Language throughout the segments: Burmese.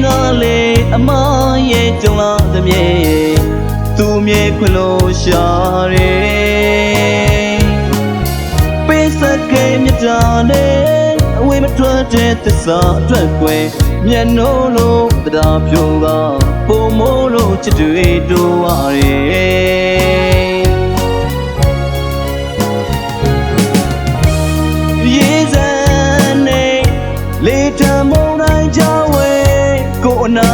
နာလေအမရဲ့ကြုံလာသည်မြေသူမြေခွင်လို့ရှာတယ်ပေးစကေမြတာနဲ့အဝေးမထွက်တဲ့သစ္စာအတွက်ကွယ်မျက်နှိုးလို့တရားဖြိုးကပုံမိုးလို့ချစ်တွေတိုးရတယ်ရေစံနေလေတမုန်တိုင်းကြောင့်ဝဲကိုအနာ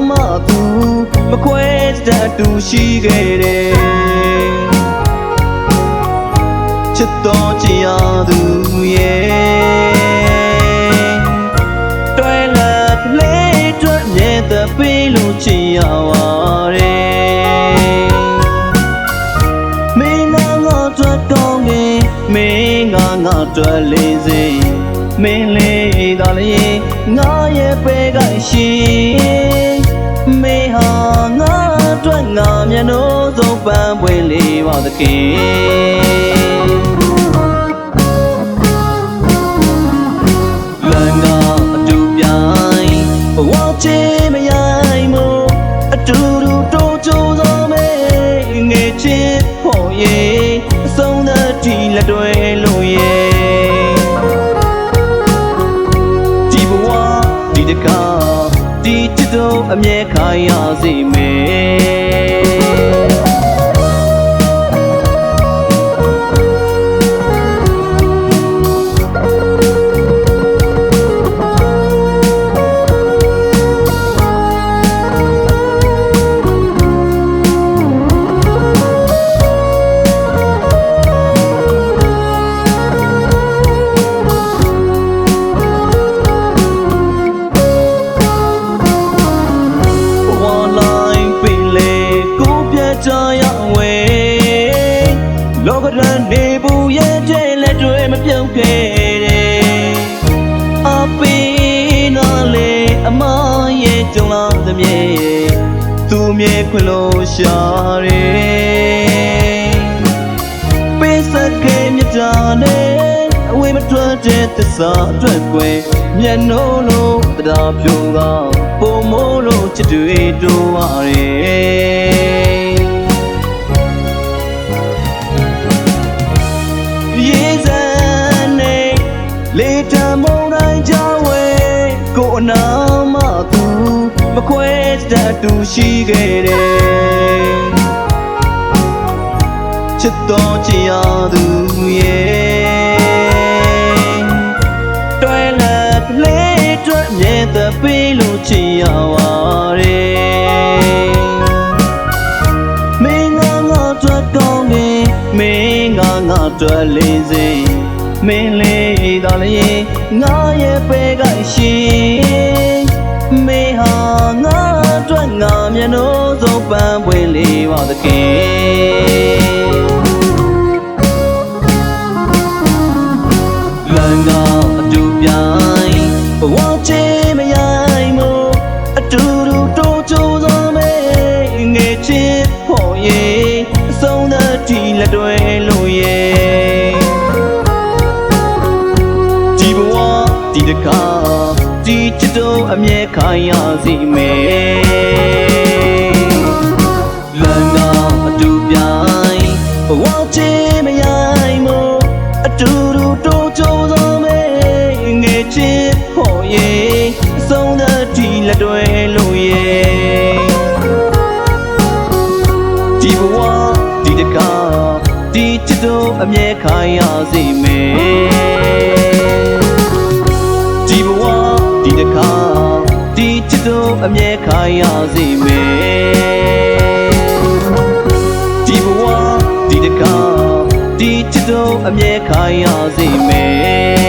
မသူမခွဲတတ်တူရှိခဲ့တယ်ချစ်တော်ချင်ရသူရဲ့တွဲလက်လေးတွက်မြဲတဲ့ပေးလို့ချင်ရပါတယ်မင်းငါတွက်ကောင်းနေမင်းငါတွက်လေးစိမင်းလေးသာလေးငါရဲ့ပဲကရှိမင်းဟာငါအတွက်ငါမျက်နှာဆုံးပန်းပွင့်လေးပါသခင်လမ်းကအတူပြိုင်ဘဝချေမရိုင်းမို့အတူတူတိုးကြိုးစားမယ်ငယ်ချစ်ဖို့ရဲ့အဆုံးသတ်ဒီလက်တွဲလို့ရဲ့ဒီတကားဒီချစ်တို့အမြဲခိုင်ရစေမယ်လောကရန်နေဘူးရဲ့ကျဲလက်တွေမပြုတ်ခဲ့တယ်အပေးနာလေအမရဲ့ကြုံလာသည်မြေသူမြေခွင်လို့ရှာတယ်ပေးစကေမြတာနဲ့အဝေးမထွက်တဲ့သစ္စာအတွက်ကွယ်မျက်နှိုးလို့တရားဖြိုးကပုံမိုးလို့ချစ်တွေတိုးရတယ်ရေစံနေလေတမုန်တိုင်းကြောင့်ဝဲကိုအနာမသူမခွဲတတ်တူရှိခဲ့တယ်ချစ်တော်ချင်ရသူရဲ့တွဲလက်လေးတွက်မြဲတဲ့ပေးလို့ချင်ရပါတယ်မင်းငါတွက်ကောင်းနေမင်းငါတွက်လေးစိမင်းလေးသာလေးငါရဲ့ပဲကရှိမင်းဟာငါအတွက်ငါမျက်နှာဆုံးပန်းပွင့်လေးပါသခင်လမ်းကအတူပြိုင်ဘဝချေမရိုင်းမို့အတူတူတိုးကြိုးစားမယ်ငယ်ချစ်ဖို့ရဲ့အဆုံးသတ်ဒီလက်တွဲလို့ရဲ့ဒီဘဝဒီတကားဒီချစ်တို့အမြဲခိုင်ရစီမယ်လမ်းကအတူပြိုင်ဘဝချေမရိုင်းမို့အတူတူတိုးကြိုးစားမယ်ငယ်ချစ်ဖို့ရဲ့အဆုံးသတ်ဒီလက်တွဲလို့ရဲ့ဒီဘဝဒီတကားဒီချစ်တို့အမြဲခိုင်ရစေမယ်ဒီဘဝဒီတကားဒီချစ်တို့အမြဲခိုင်ရစေမယ်ဒီဘဝဒီတကားဒီချစ်တို့အမြဲခိုင်ရစေမယ်